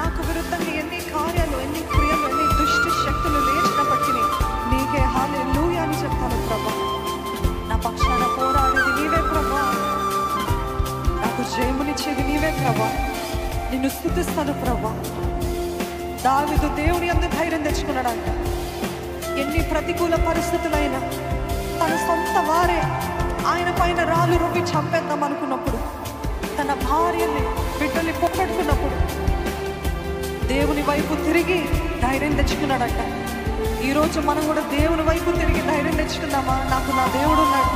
నాకు విరుద్ధంగా ఎన్ని కార్యాలు, ఎన్ని క్రియలు, ఎన్ని దుష్ట శక్తులు లేచినప్పటికీ నీకే హల్లెలూయా అని చెప్తాను ప్రభా. నా పక్షాన పోరాడేది నీవే ప్రభా, నాకు జయమునిచ్చేది నీవే ప్రభా. నిన్ను స్తుతిస్తాను ప్రభా. దావీదు దేవుని యందు ధైర్యం తెచ్చుకున్నాడంట. ఎన్ని ప్రతికూల పరిస్థితులైనా తన సొంత వారే ఆయన పైన రాళ్ళు రువ్వి చంపేద్దాం అనుకున్నప్పుడు, తన భార్యని బిడ్డల్ని పొక్కడుకున్నప్పుడు దేవుని వైపు తిరిగి ధైర్యం తెచ్చుకున్నాడంట. ఈరోజు మనం కూడా దేవుని వైపు తిరిగి ధైర్యం తెచ్చుకుందామా? నాకు నా దేవుడు ఉన్నాడు,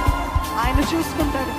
ఆయన చూసుకుంటాడు.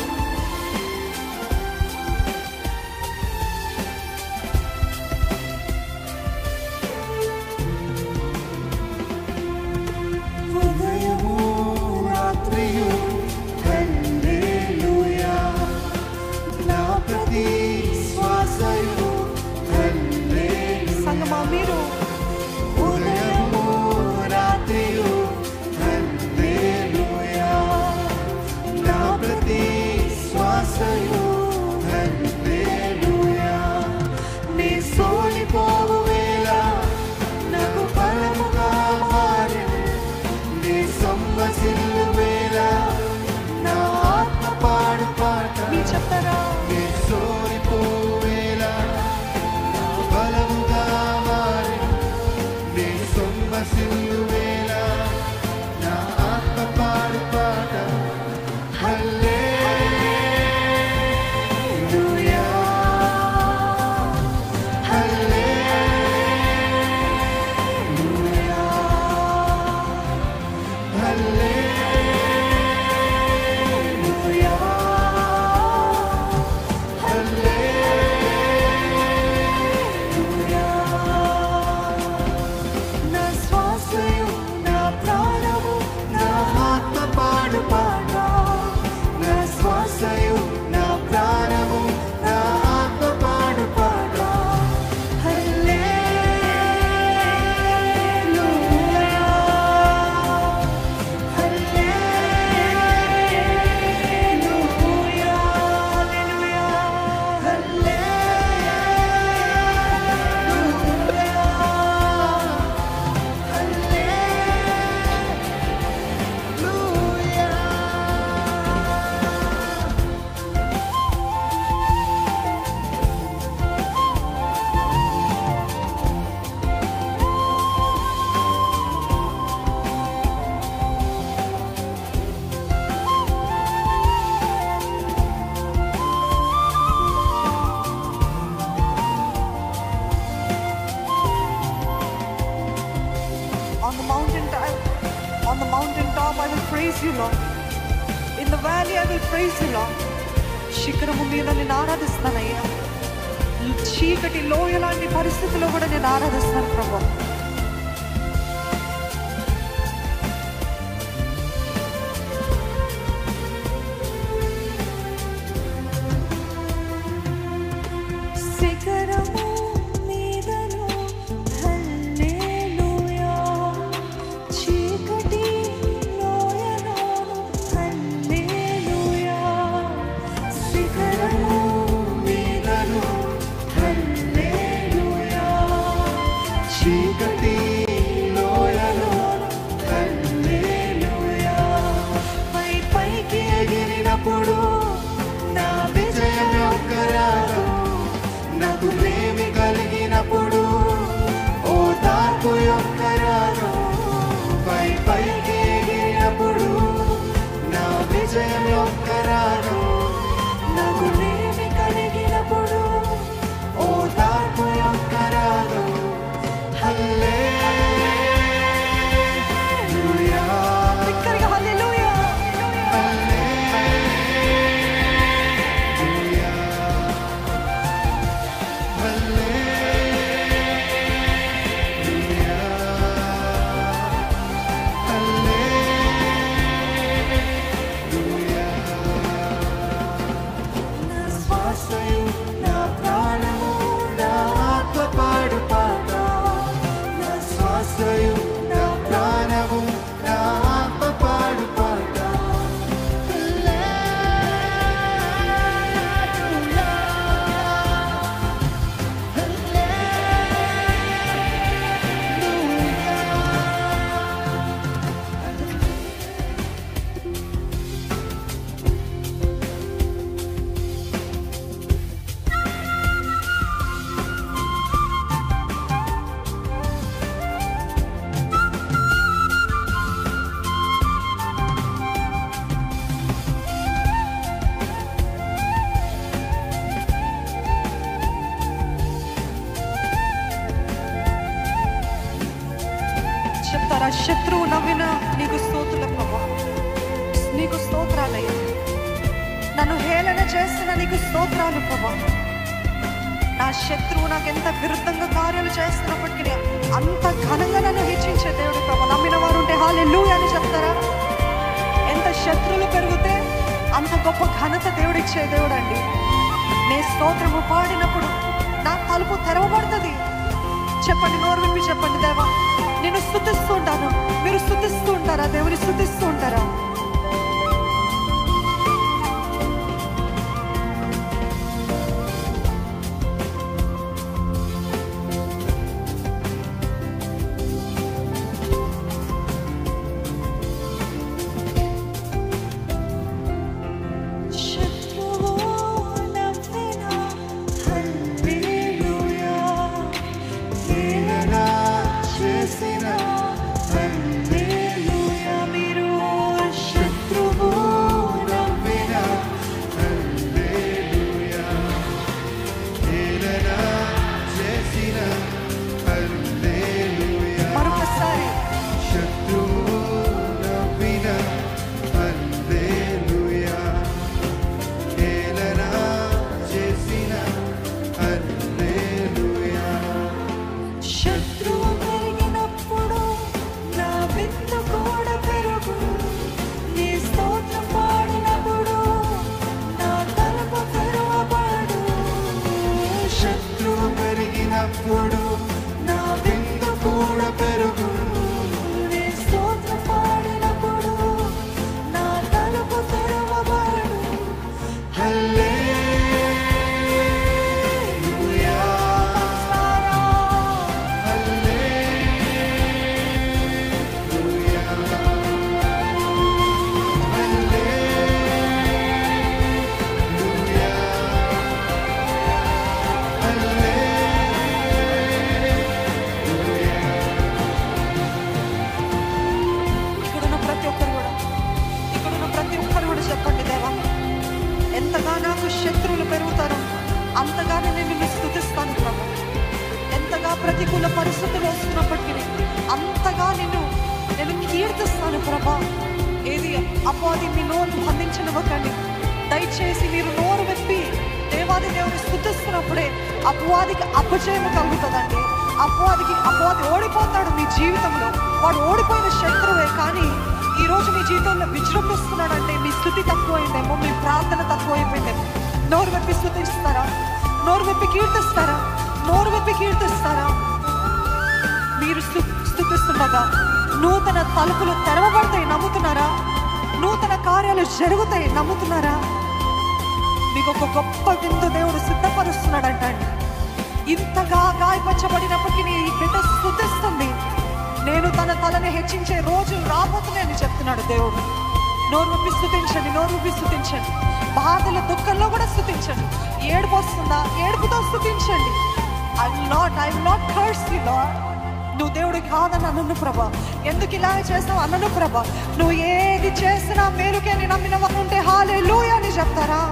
On the mountaintop I will praise you, Lord. In the valley I will praise you, Lord. శిఖరము మీద నేను ఆరాధిస్తానయ్యా. చీకటి లోయ లాంటి పరిస్థితుల్లో కూడా నేను ఆరాధిస్తాను ప్రభు. She శత్రువు నవ్విన నీకు స్తోత్రుల ప్రభా, నీకు స్తోత్రాలయ్యా. నన్ను హేళన చేసిన నీకు స్తోత్రాలు ప్రభా. నా శత్రువు నాకెంత విరుద్ధంగా కార్యాలు చేస్తున్నప్పటికీ అంత ఘనంగా నన్ను హెచ్చించే దేవుడు ప్రభా. నమ్మిన వారు ఉంటే హల్లెలూయా అని చెప్తారా? ఎంత శత్రువులు పెరిగితే అంత గొప్ప ఘనత దేవుడిచ్చే దేవుడు అండి. నే స్తోత్రము పాడినప్పుడు నా తలుపు తెరవబడుతుంది. చెప్పండి, నోరు విప్పి చెప్పండి, దేవా నేను స్తుతిస్తూ ఉంటాను. మీరు స్తుతిస్తూ ఉంటారా? దేవుని స్తుతిస్తూ ఉంటారా? ఎంతగా నాకు శత్రువులు పెరుగుతారో అంతగానే నేను నిన్ను స్తుతిస్తాను ప్రభు. ఎంతగా ప్రతికూల పరిస్థితులు వస్తున్నప్పటికీ అంతగా నేను కీర్తిస్తాను ప్రభా. ఏది అపవాది మీ నోరు బంధించనివ్వకండి. దయచేసి మీరు నోరు వెప్పి దేవాది దేవుని స్తుతిస్తున్నప్పుడే అపవాదికి అపజయం కలుగుతుందండి. అపవాది ఓడిపోతాడు మీ జీవితంలో. వాడు ఓడిపోయిన శత్రువే, కానీ ఈరోజు మీ జీవితంలో విజృంభిస్తున్నాడంటే మీ స్థుతి తక్కువైందేమో, మీ ప్రార్థన తక్కువైపోయిందేమో. నోరు వెప్పి స్తుతిస్తారా? నోరు వెప్పి కీర్తిస్తారా? నోరు వెప్పి కీర్తిస్తారా? మీరు స్తుతిస్తుండగా నూతన తలుపులు తెరవబడతాయి, నమ్ముతున్నారా? నూతన కార్యాలు జరుగుతాయి, నమ్ముతున్నారా? మీకు ఒక గొప్ప విందు దేవుడు సిద్ధపరుస్తున్నాడంట. ఇంతగా గాయపరచబడినప్పటికీ ఈ బిడ్డ స్తుతిస్తుంది. నేను తన తలని హెచ్చించే రోజు రాబోతున్నాయని చెప్తున్నాడు దేవుడు. నోరు విప్పి స్తుతించండి, నోరు విప్పి స్తుతించండి. బాధల దుఃఖంలో కూడా స్తుతించండి. ఏడుపు వస్తుందా? ఏడుపుతో స్తుతించండి. I will not curse you lord. నువ్వు దేవుడికి కాదని అన్నను ప్రభా. ఎందుకు ఇలా చేస్తావు అన్నను ప్రభా. నువ్వు ఏది చేసినా మేలుకే అని నమ్మిన వారు ఉంటే హల్లెలూయా అని చెప్తారా?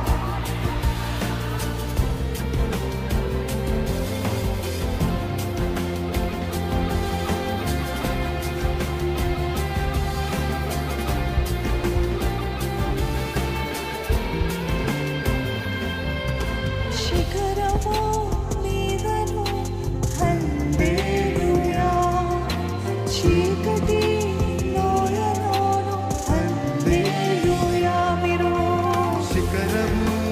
శిఖరము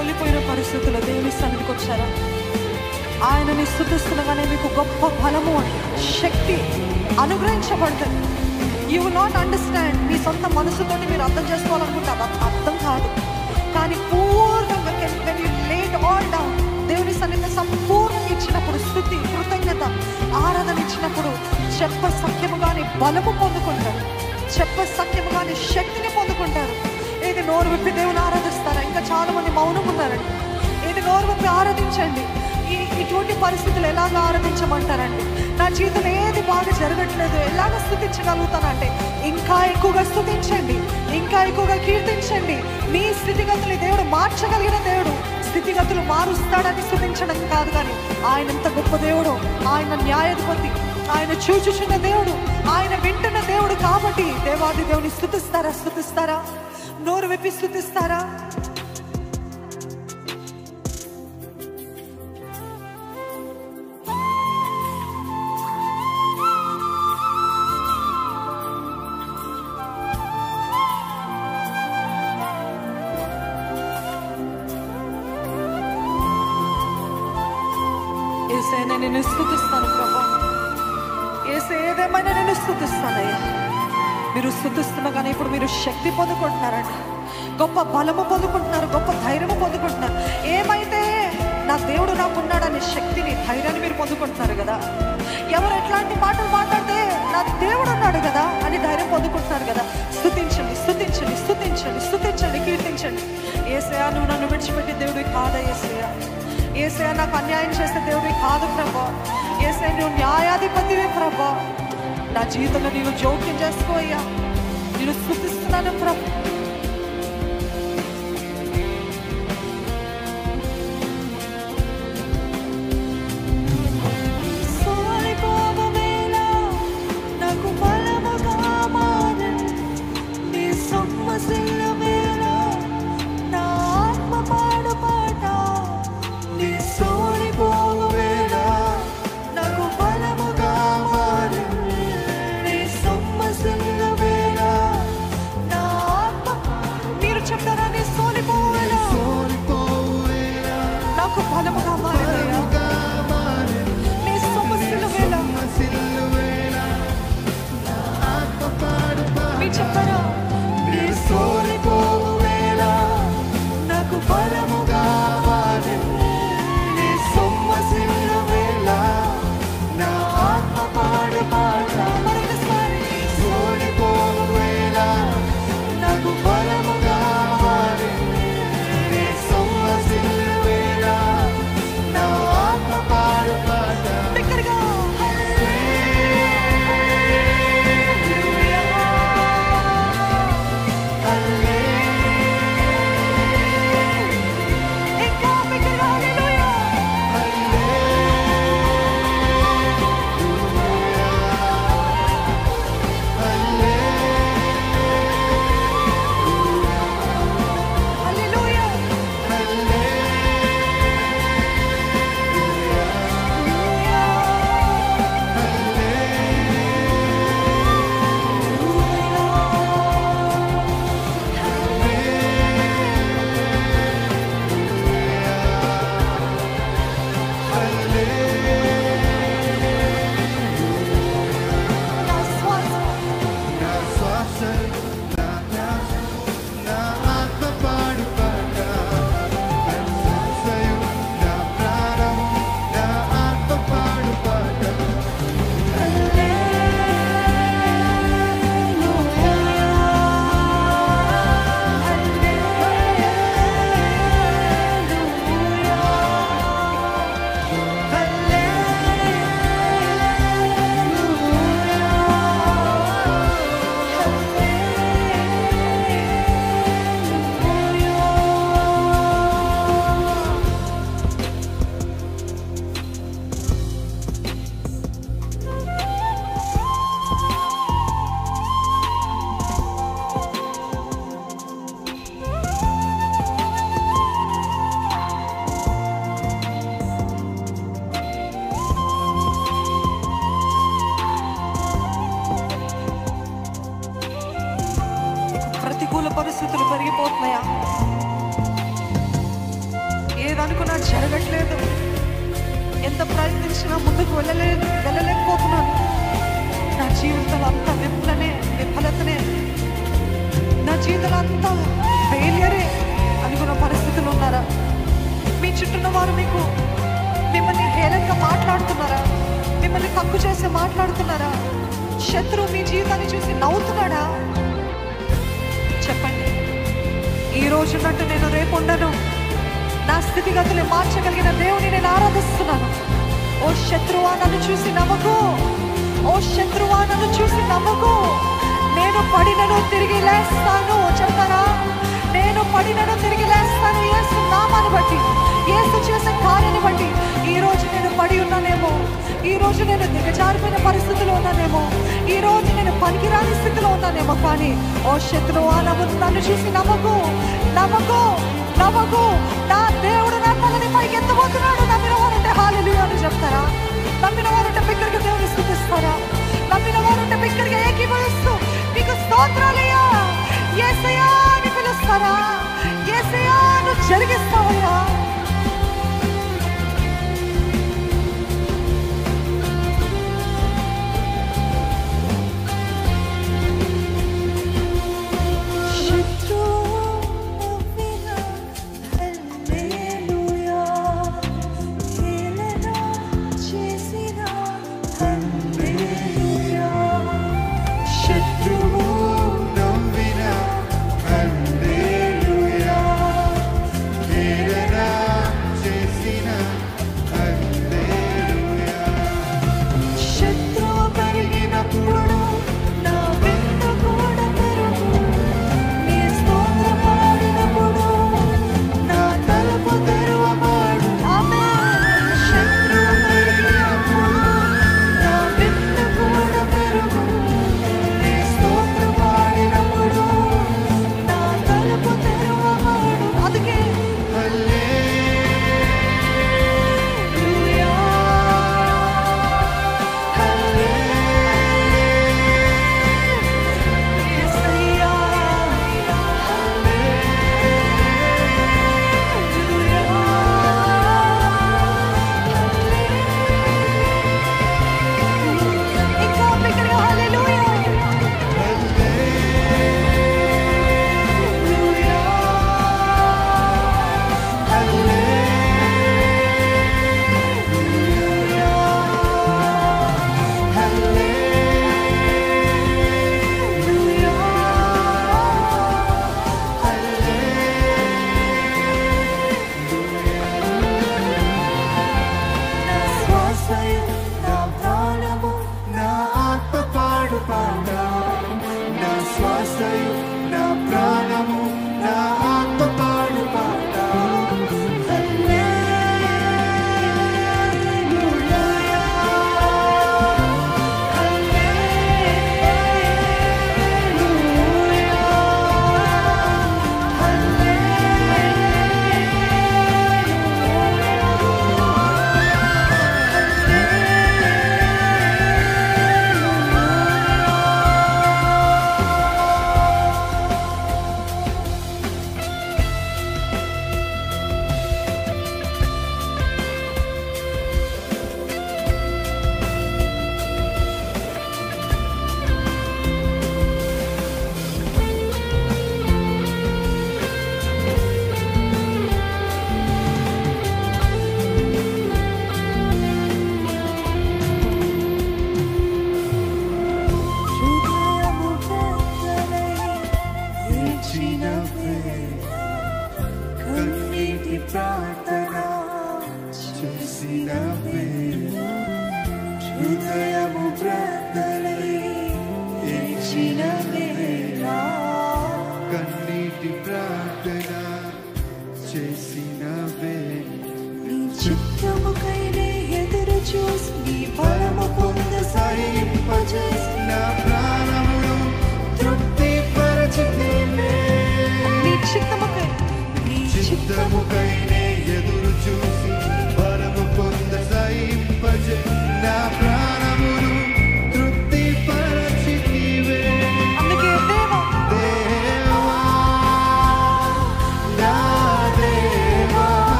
కోల్పోయిన పరిస్థితుల్లో దేవుని సన్నిధికి వచ్చారా? ఆయనని స్తుతిస్తుండగానే మీకు గొప్ప బలము, శక్తి అనుగ్రహించబడుతుంది. You will not understand. మీ సొంత మనసుతోటి మీరు అర్థం చేసుకోవాలనుకుంటారు, అర్థం కాదు. కానీ పూర్ణంగా when you laid all down, దేవుని సన్నిధిని సంపూర్ణంగా ఇచ్చినప్పుడు, స్తుతి, కృతజ్ఞత, ఆరాధన ఇచ్చినప్పుడు చెప్ప సఖ్యముగానే బలము పొందుకుంటారు, చెప్ప సఖ్యముగానే శక్తిని పొందుకుంటారు. ఏది నోరు విప్పి దేవుని ఆరాధిస్తారా? ఇంకా చాలా మంది మౌనం ఉన్నారండి. ఏది నోరు విప్పి ఆరాధించండి. ఇటువంటి పరిస్థితులు ఎలాగ ఆరాధించమంటారండి? నా జీవితంలో ఏది బాగా జరగట్లేదు, ఎలాగ స్తుతించగలుగుతానంటే ఇంకా ఎక్కువగా స్తుతించండి, ఇంకా ఎక్కువగా కీర్తించండి. మీ స్థితిగతులు దేవుడు మార్చగలిగిన దేవుడు. స్థితిగతులు మారుస్తాడని స్తుతించడం కాదు, కానీ ఆయన ఎంత గొప్ప దేవుడు, ఆయన న్యాయాధిపతి, ఆయన చూచుచున్న దేవుడు, ఆయన వింటున్న దేవుడు. కాబట్టి దేవాది దేవుని స్తుతిస్తారా? నోరు విప్పి స్తుతిస్తారా? ఏసైనా నేను స్తుతిస్తాను ప్రభా, ఏసై ఏదేమైనా నేను స్తుతిస్తానయ్యా. మీరు స్తుతిస్తున్నా ఇప్పుడు మీరు శక్తి పొందుకుంటున్నారండి, గొప్ప బలము పొందుకుంటున్నారు, గొప్ప ధైర్యము పొందుకుంటున్నారు. ఏమైతే నా దేవుడు నాకున్నాడనే శక్తిని, ధైర్యాన్ని మీరు పొందుకుంటున్నారు కదా. ఎవరు ఎట్లాంటి మాటలు మాట్లాడితే నా దేవుడు ఉన్నాడు కదా అని ధైర్యం పొందుకుంటున్నారు కదా. స్తుతించండి, స్తుతించండి, స్తుతించండి, స్తుతించండి, కీర్తించండి. ఏసయ్యా నువ్వు నన్ను విడిచిపెట్టి దేవుడివి కాదా ఏసయ్యా? ఏసయ్యా నాకు అన్యాయం చేస్తే దేవుడివి కాదు ప్రభా. ఏసయ్యా నువ్వు న్యాయాధిపతివే ప్రభా. నా జీవితంలో నీవు జోక్యం చేసుకోయ్యా. నేను స్తుతిస్తున్నాను ప్రభా. నా ఆత్మ వేడుకున్నా జరగట్లేదు. ఎంత ప్రయత్నించినా ముందుకు వెళ్ళలేకపోతున్నాను. నా జీవితంలో అంతా విఫలతనే, నా జీవితంలో అంతా ఫెయిలియరే అనుకున్న పరిస్థితులు ఉన్నారా? మీ చుట్టూన్న వారు మిమ్మల్ని హేళనగా మాట్లాడుతున్నారా? మిమ్మల్ని తక్కువ చేసి మాట్లాడుతున్నారా? శత్రువు మీ జీవితాన్ని చూసి నవ్వుతున్నాడా? చెప్పండి. ఈ రోజున్నట్టు నేను రేపు ఉండను. నా స్థితిగతులు మార్చగలిగిన దేవుని నేను ఆరాధిస్తున్నాను. ఓ శత్రువా, నన్ను చూసి నవ్వకు. ఓ శత్రువా, నన్ను చూసి నవ్వకు. నేను పడినను తిరిగి లేస్తాను. చెప్తారా? నేను పడినను తిరిగి లేస్తాను. యేసు నామాన్ని బట్టి, యేసు చేసే కార్యాన్ని బట్టి. ఈ రోజు నేను పడి ఉన్నానేమో, ఈ రోజు నేను దిగజారిపోయిన పరిస్థితిలో ఉన్నానేమో, ఈ రోజు నేను పనికిరాని స్థితిలో ఉన్నానేమో, కానీ ఓ శత్రువా, నన్ను చూసి నవ్వకు, నవ్వకు, నవ్వకు. నా దేవుడు నా తలని పైకి ఎత్తబోతున్నాడు. నమ్మిన వారంటే హల్లెలూయా అని చెప్తారా? నమ్మిన వారంటే బిగ్గరగా దేవుని స్తుతిస్తారా? నమ్మిన వారంటే బిగ్గరగా ఏకీభవిస్తూ నీకు స్తోత్రాలయ్యా, యేసయ్యా అని పిలుస్తారా? యేసయ్యా నువ్వు జరిగిస్తావయ్యా.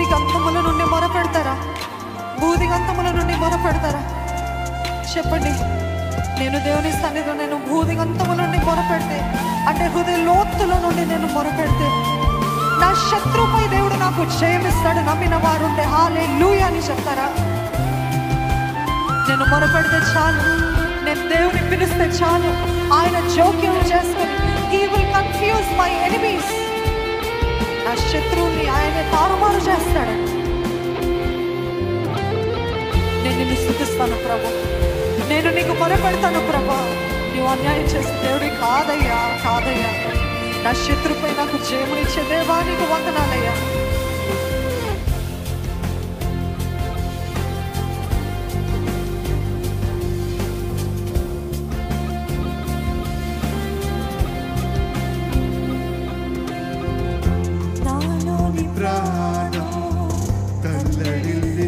భూదిగంతముల నుండి మొరపెడతారా? భూదిగంతముల నుండి మొరపెడతారా? చెప్పండి. నేను దేవుని సన్నిధిలో నేను భూదిగంతముల నుండి మొరపెడితే, అంటే హృదయ లోతుల నుండి నేను మొరపెడితే, నా శత్రుపై దేవుడు నాకు జయమిస్తాడు నమ్మిన వారుంటే హల్లెలూయా అని చెప్తారా? నేను మొరపెడితే చాలు, నేను దేవుని పిలిస్తే చాలు, ఆయన జోక్యం చేసుకొని he will confuse my enemies. నా శత్రువుని ఆయన తారుమారు చేస్తాడు. నేను నిన్ను స్తుతిస్తాను ప్రభు, నేను నీకు మొరపెడతాను ప్రభు. నువ్వు అన్యాయం చేసే దేవుడి కాదయ్యా, కాదయ్యా. నా శత్రుపై నాకు జయమునిచ్చే దేవా నీకు వందనాలయ్యా. నాలోని ప్రాణం తల్లడిల్లి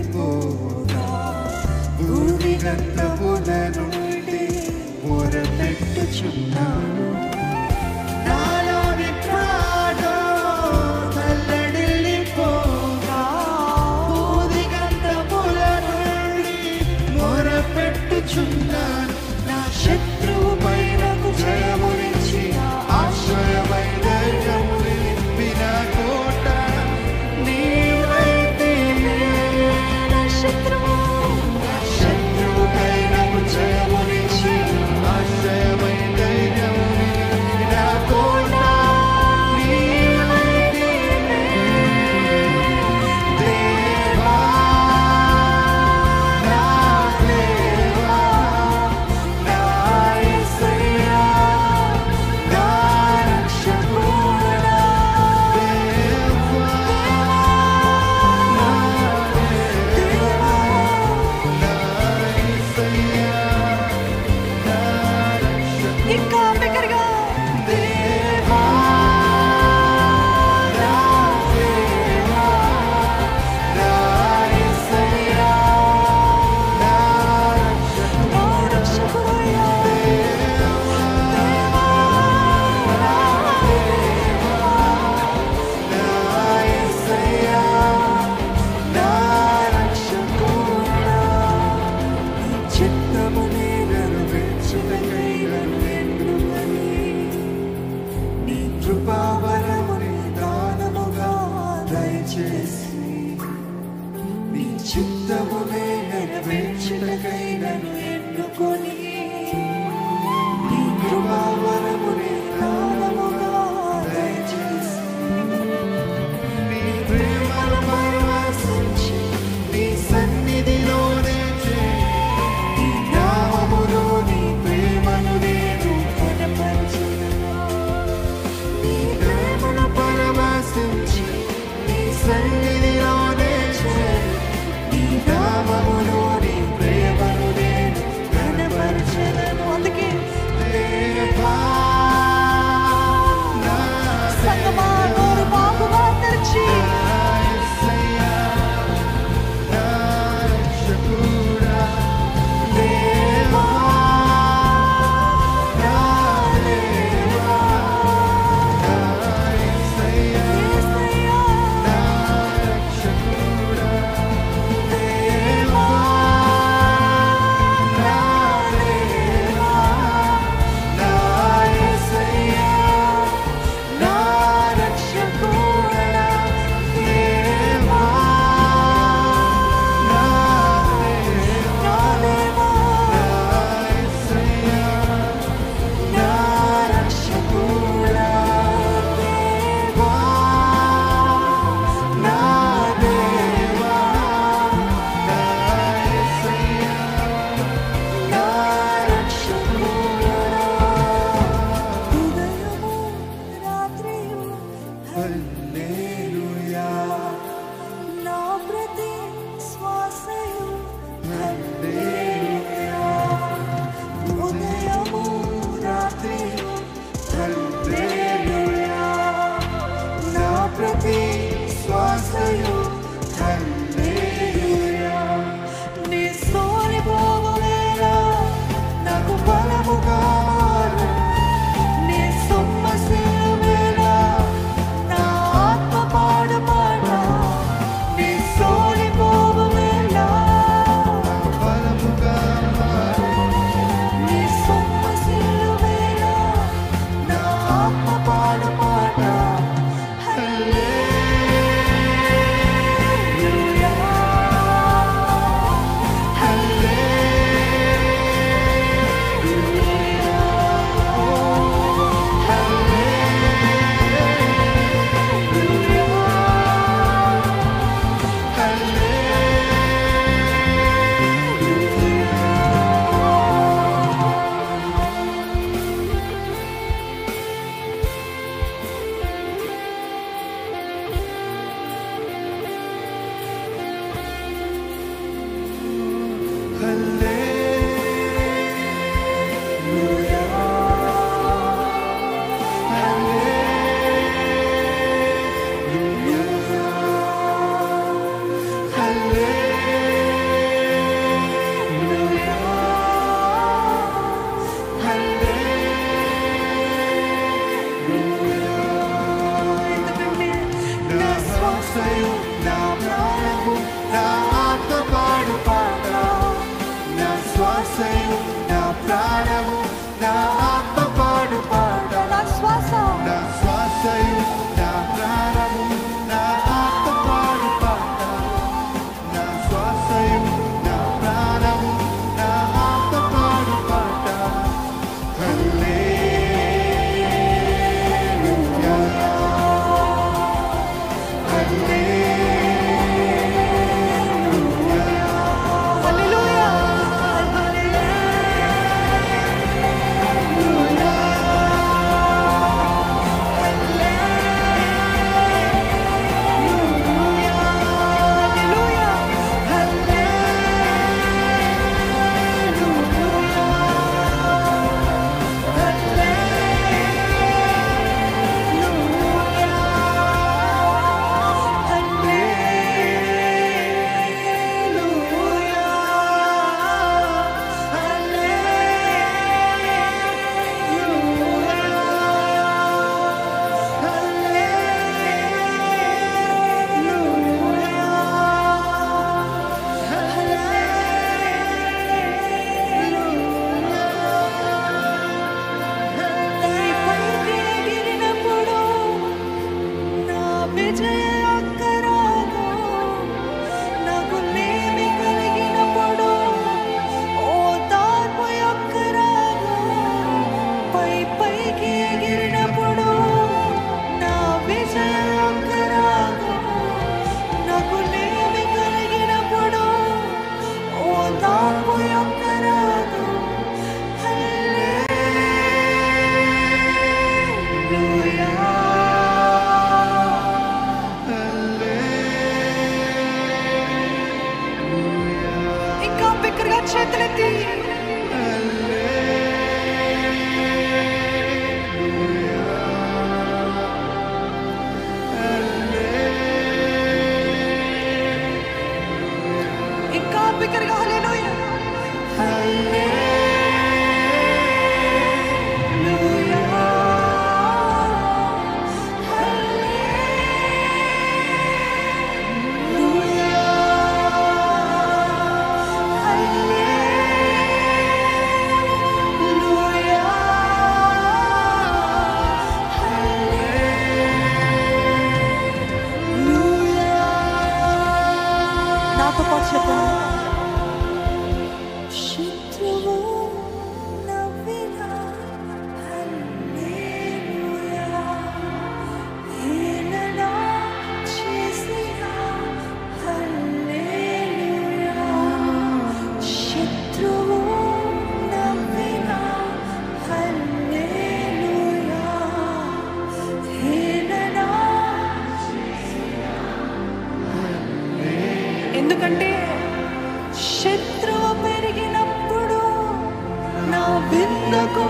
నా విన్నకు